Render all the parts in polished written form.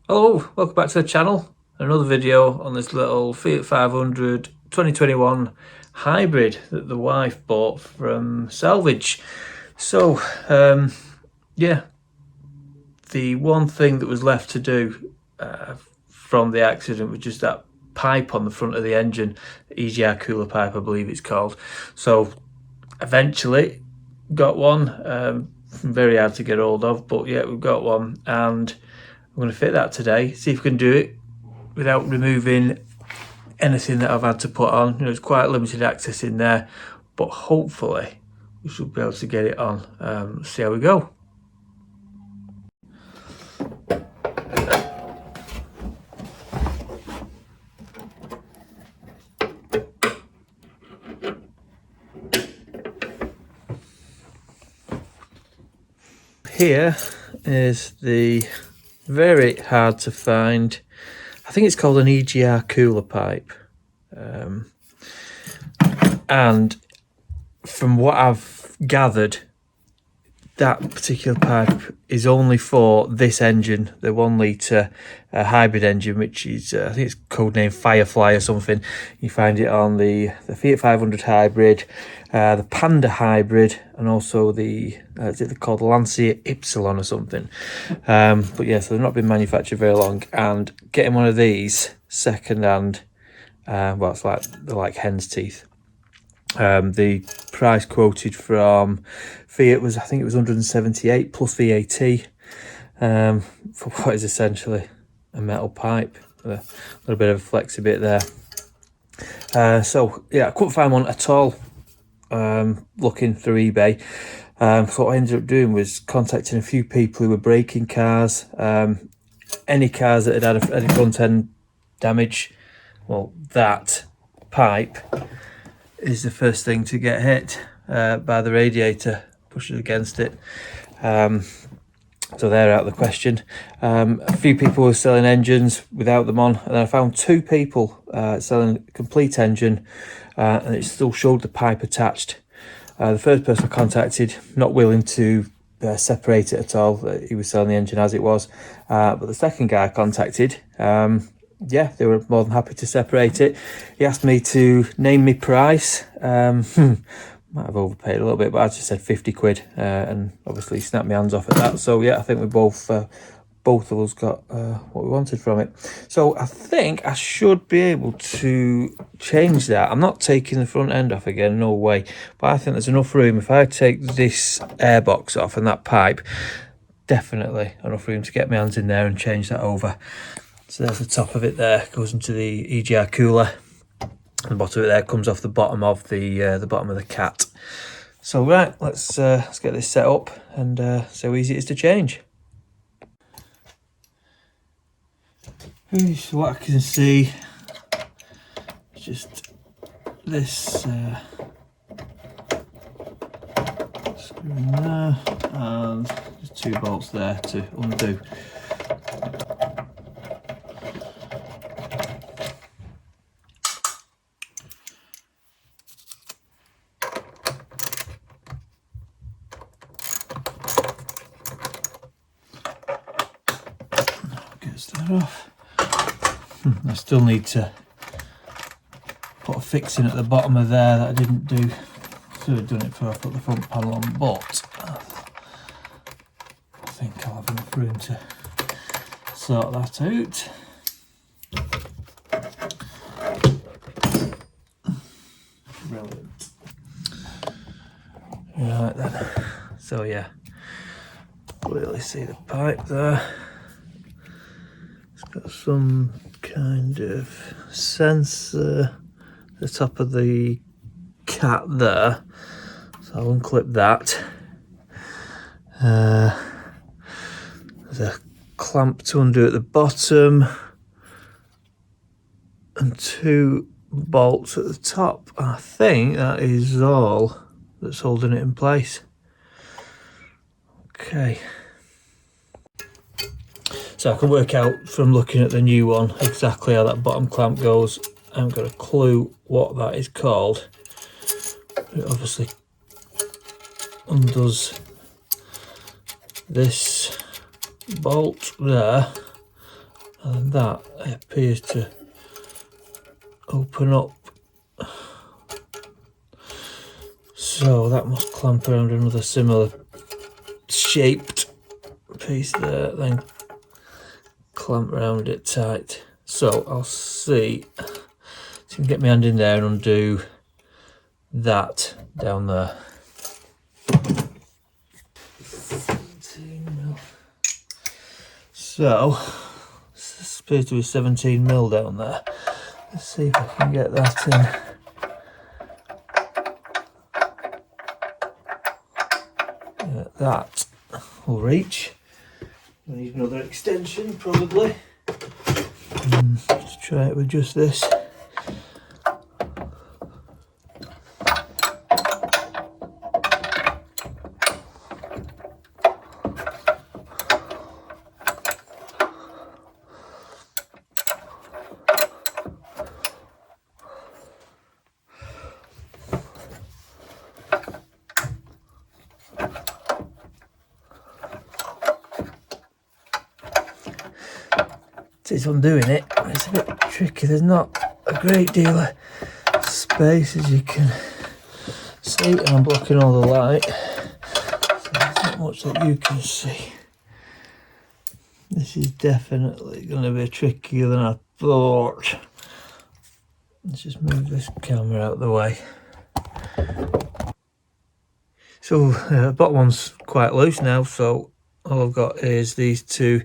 Hello, welcome back to the channel. Another video on this little Fiat 500 2021 hybrid that the wife bought from Salvage. So, yeah, the one thing that was left to do from the accident was just that pipe on the front of the engine, EGR cooler pipe, I believe it's called. So, eventually got one. Very hard to get hold of, but yeah, we've got one, and I'm going to fit that today, see if we can do it without removing anything that I've had to put on. It's quite limited access in there, but hopefully we should be able to get it on. Let's see how we go. Here is the very hard to find, I think it's called an EGR cooler pipe, and from what I've gathered, that particular pipe is only for this engine, the 1 litre hybrid engine, which is I think it's codenamed Firefly or something. You find it on the Fiat 500 hybrid, the Panda hybrid, and also the is it called Lancia Ypsilon or something. But yeah, so they've not been manufactured very long, and getting one of these second hand, well, it's like they're like hen's teeth. The price quoted from Fiat was, I think it was 178 plus VAT, for what is essentially a metal pipe with a little bit of a flexi bit there. So yeah, I couldn't find one at all looking through eBay. So what I ended up doing was contacting a few people who were breaking cars, any cars that had any front end damage. Well, that pipe is the first thing to get hit by the radiator, pushes against it. So they're out of the question. A few people were selling engines without them on, and then I found 2 people selling a complete engine, and it still showed the pipe attached. The first person I contacted, not willing to separate it at all. He was selling the engine as it was. But the second guy I contacted, yeah, they were more than happy to separate it. He asked me to name me price. Might have overpaid a little bit, but I just said 50 quid, and obviously snapped my hands off at that. So yeah, I think we both of us got what we wanted from it. So I think I should be able to change that. I'm not taking the front end off again, no way. But I think there's enough room. If I take this airbox off and that pipe, definitely enough room to get my hands in there and change that over. So there's the top of it there, goes into the EGR cooler. And the bottom of it there comes off the bottom of the bottom of the cat. So right, let's get this set up and see how easy it is to change. So what I can see is just this screw in there, and just 2 bolts there to undo. Gets that off. I still need to put a fix in at the bottom of there that I didn't do. Should have done it before I put the front panel on, but I think I'll have enough room to sort that out. Brilliant. Right then, so yeah, clearly see the pipe there. It's got some kind of sensor at the top of the cat there, so I'll unclip that. There's a clamp to undo at the bottom and 2 bolts at the top. I think that is all that's holding it in place. Okay, so I can work out from looking at the new one exactly how that bottom clamp goes. I haven't got a clue what that is called. It obviously undoes this bolt there and that appears to open up, so that must clamp around another similar shaped piece there, then clamp around it tight. So I'll see if I can get my hand in there and undo that down there. 17mm. So this appears to be 17mm down there. Let's see if I can get that in. Yeah, that will reach. I need another extension probably. Let's try it with just this. It's undoing it, it's a bit tricky. There's not a great deal of space, as you can see, and I'm blocking all the light, so there's not much that you can see. This is definitely going to be trickier than I thought. Let's just move this camera out of the way. So the bottom one's quite loose now, so all I've got is these two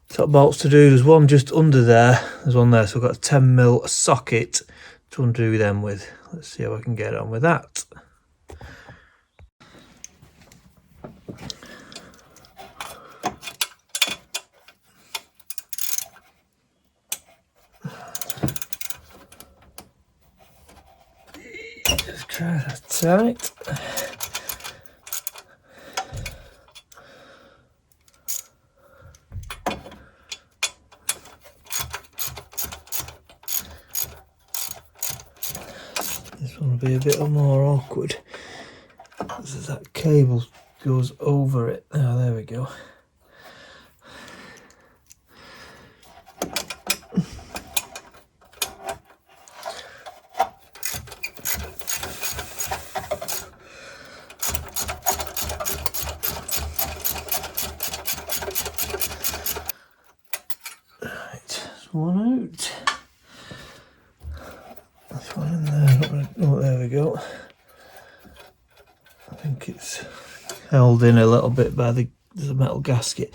top bolts to do. There's one just under there, there's one there, so I've got a 10mm socket to undo them with. Let's see how I can get on with that. Just try that tight. This one will be a bit more awkward because that cable goes over it. Oh, there we go. Right, there's one out. This one in there. Oh, there we go. I think it's held in a little bit by there's a metal gasket.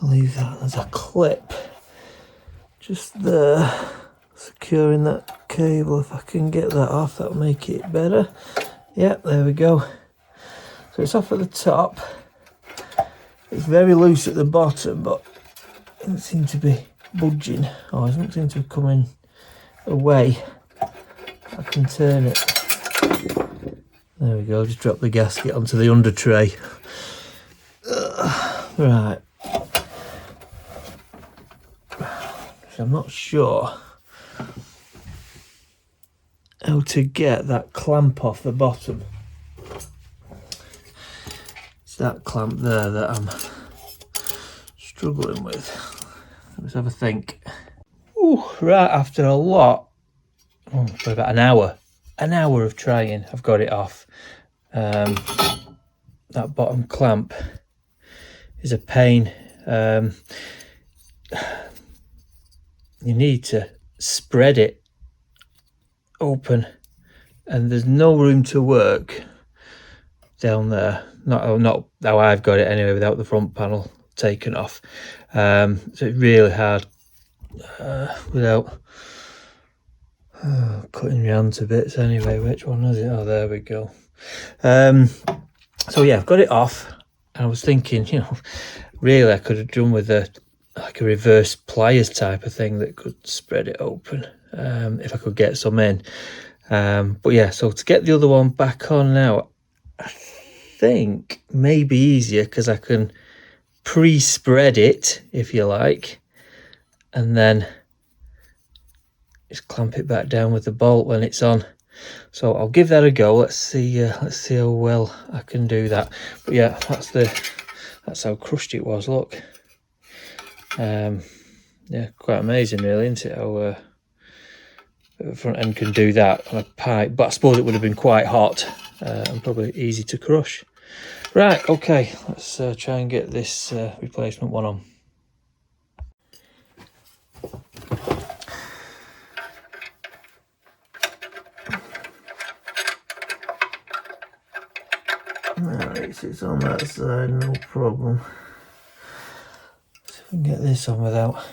I'll leave that as a clip just there, securing that cable. If I can get that off, that'll make it better. Yep, there we go. So it's off at the top. It's very loose at the bottom, but it doesn't seem to be budging. Oh, it doesn't seem to be coming away. I can turn it. There we go, just drop the gasket onto the under tray. Right. So I'm not sure how to get that clamp off the bottom. It's that clamp there that I'm struggling with. Let's have a think. Ooh, right, after a lot, for about an hour of trying, I've got it off. That bottom clamp is a pain. You need to spread it open, and there's no room to work down there. Not how I've got it anyway, without the front panel taken off. So it's really hard without cutting your hand to bits anyway. Which one is it? Oh, there we go. So yeah, I've got it off, and I was thinking, you know, really I could have done with like a reverse pliers type of thing that could spread it open, if I could get some in. But yeah, so to get the other one back on now, I think maybe easier because I can pre-spread it, if you like, and then just clamp it back down with the bolt when it's on. So I'll give that a go. Let's see how well I can do that. But yeah, that's how crushed it was. Look, Yeah, quite amazing really, isn't it, how the front end can do that on a pipe. But I suppose it would have been quite hot and probably easy to crush. Right, okay, let's try and get this replacement one on. Right, so it's on that side, no problem. See if we can get this on without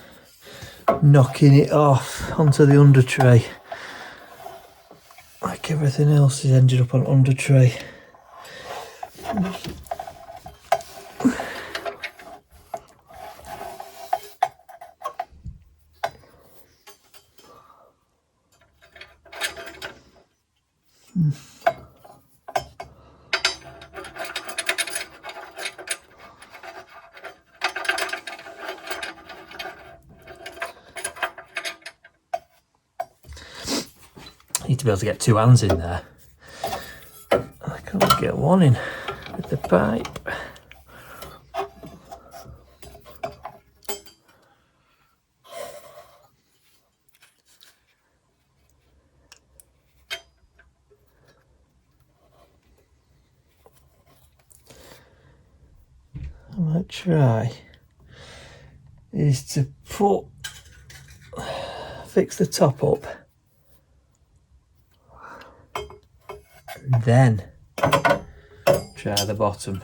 knocking it off onto the under tray. Like everything else is ended up on under tray. Need to be able to get two hands in there. I can only get one in with the pipe. I might try is to fix the top up, and then try the bottom.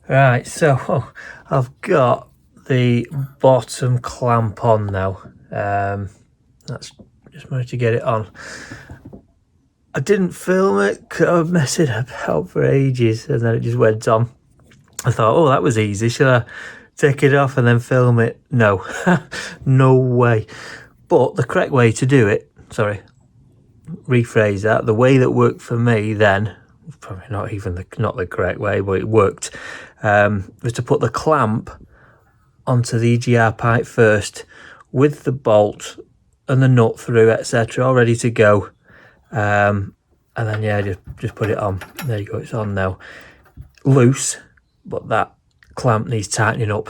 Right, so I've got the bottom clamp on now. That's just managed to get it on. I didn't film it because I was messing about for ages, and then it just went on. I thought, oh, that was easy. Should I take it off and then film it? No, no way. But the correct way to do it, rephrase that, the way that worked for me then, probably not even not the correct way, but it worked, was to put the clamp onto the EGR pipe first with the bolt and the nut through, etc., all ready to go, and then yeah, just put it on. There you go, it's on now. Loose, but that clamp needs tightening up,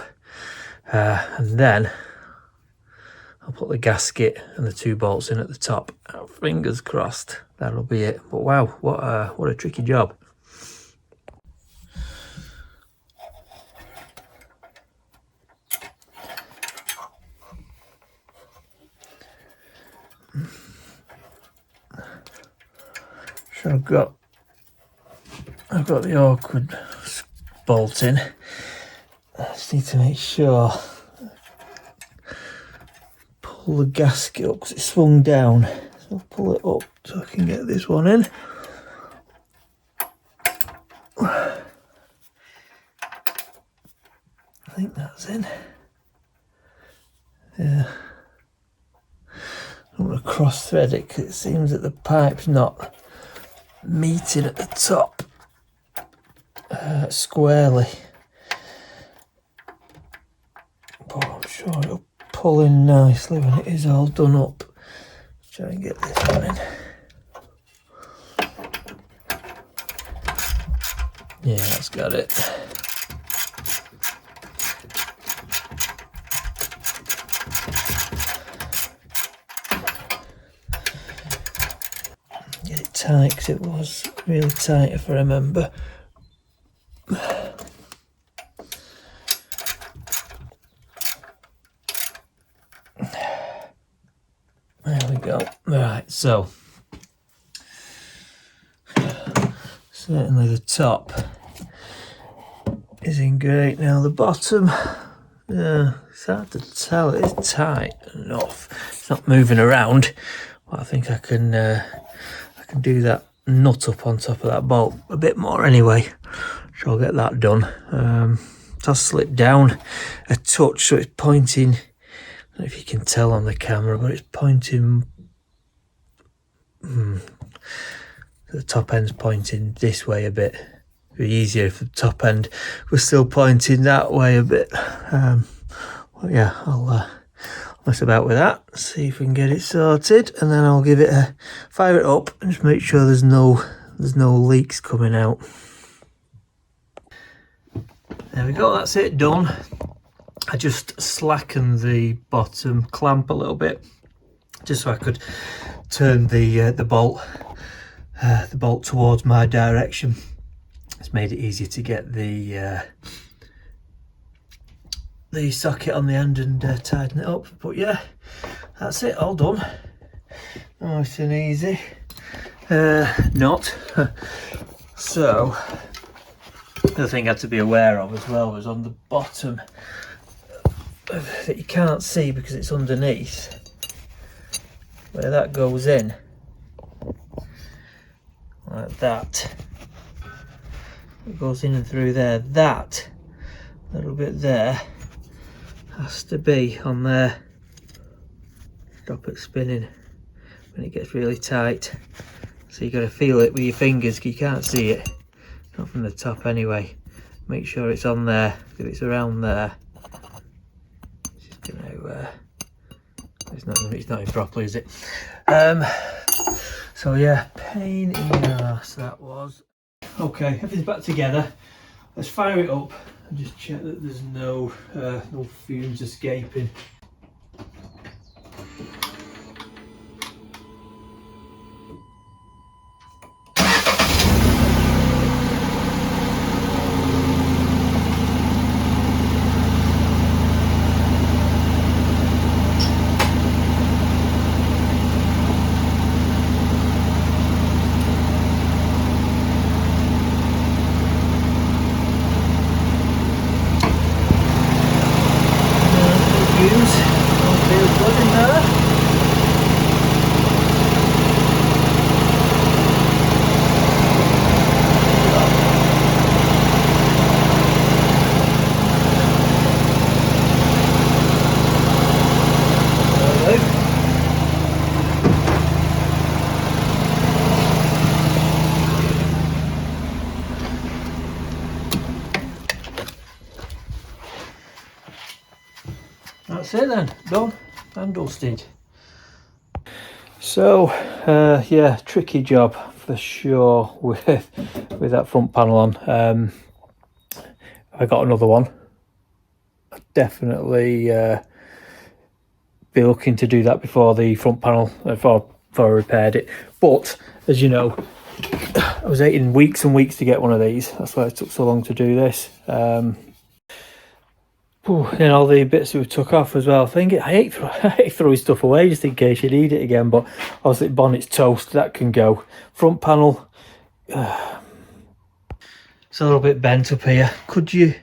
and then I'll put the gasket and the two bolts in at the top. Fingers crossed that'll be it. But wow, what a tricky job. So I've got the awkward bolt in. I just need to make sure. Pull the gasket up because it swung down. So I'll pull it up so I can get this one in. I think that's in. Yeah. I'm going to cross thread it because it seems that the pipe's not meeting at the top squarely. But I'm sure it'll pull in nicely when it is all done up. Let's try and get this one in. Yeah, that's got it. Get it tight because it was really tight if I remember. There we go. Right, so certainly the top is in great. Now the bottom It's hard to tell. It's tight enough. It's not moving around, but I think I can do that nut up on top of that bolt a bit more anyway. So I'll get that done. It has slipped down a touch, so it's pointing. I don't know if you can tell on the camera, but it's pointing. The top end's pointing this way a bit. It'd be easier if the top end was still pointing that way a bit. Well, yeah, I'll mess about with that, see if we can get it sorted, and then I'll give it a fire it up and just make sure there's no leaks coming out. There we go, that's it done. I just slackened the bottom clamp a little bit just so I could turn the bolt towards my direction. It's made it easier to get the socket on the end and tighten it up. But yeah, that's it, all done. Nice and easy. Not. So, the thing I had to be aware of as well was on the bottom that you can't see because it's underneath, where that goes in, like that. It goes in and through there. That little bit there has to be on there. Stop it spinning when it gets really tight. So you got to feel it with your fingers. You can't see it, not from the top anyway. Make sure it's on there. If it's around there, it's gonna. It's not in properly, is it? So yeah, pain in the arse that was. Okay, everything's back together. Let's fire it up and just check that there's no fumes escaping. That's it then, done and dusted. So yeah, tricky job for sure with that front panel on. I got another one. I'd definitely be looking to do that before the front panel, before I repaired it. But as you know, I was waiting weeks and weeks to get one of these. That's why it took so long to do this. And all the bits that we took off as well. I hate throwing stuff away just in case you need it again, but obviously bonnet's toast, that can go. Front panel, it's a little bit bent up here. Could you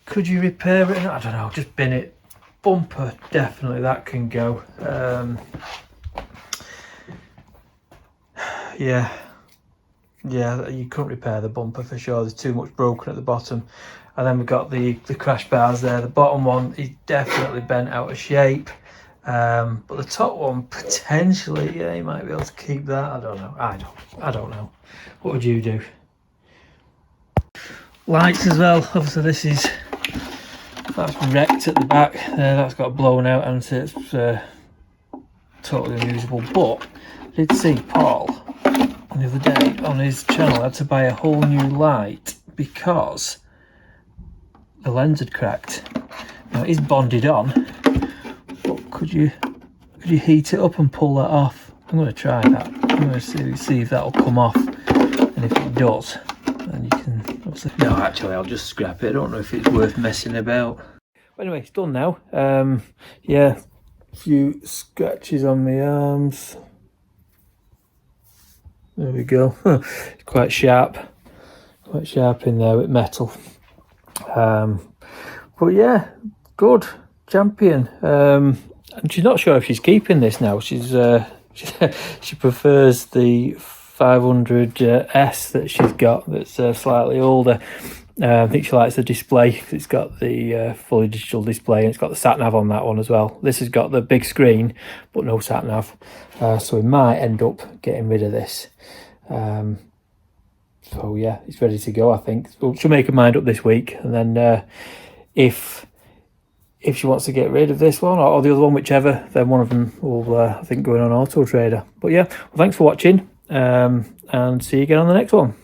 repair it? I don't know, just bin it. Bumper, definitely that can go. Yeah, you couldn't repair the bumper for sure. There's too much broken at the bottom. And then we've got the crash bars there. The bottom one is definitely bent out of shape. But the top one, potentially, yeah, you might be able to keep that. I don't know. I don't know. What would you do? Lights as well. Obviously, that's wrecked at the back. That's got blown out and it's totally unusable. But I did see Paul the other day on his channel had to buy a whole new light because the lens had cracked. Now it is bonded on, but could you heat it up and pull that off? I'm going to try that. I'm going to see if that'll come off, and if it does, then you can obviously. No, actually, I'll just scrap it. I don't know if it's worth messing about. But anyway, it's done now. Yeah, a few scratches on my arms. There we go. It's quite sharp in there with metal. But yeah, good, champion. And she's not sure if she's keeping this now. She's she prefers the 500S that she's got, that's slightly older. I think she likes the display because it's got the fully digital display, and it's got the sat nav on that one as well. This has got the big screen but no sat nav, so we might end up getting rid of this. So yeah, it's ready to go, I think. She'll make her mind up this week, and then if she wants to get rid of this one or the other one, whichever, then one of them will I think go in on Auto Trader. But yeah, well, thanks for watching, and see you again on the next one.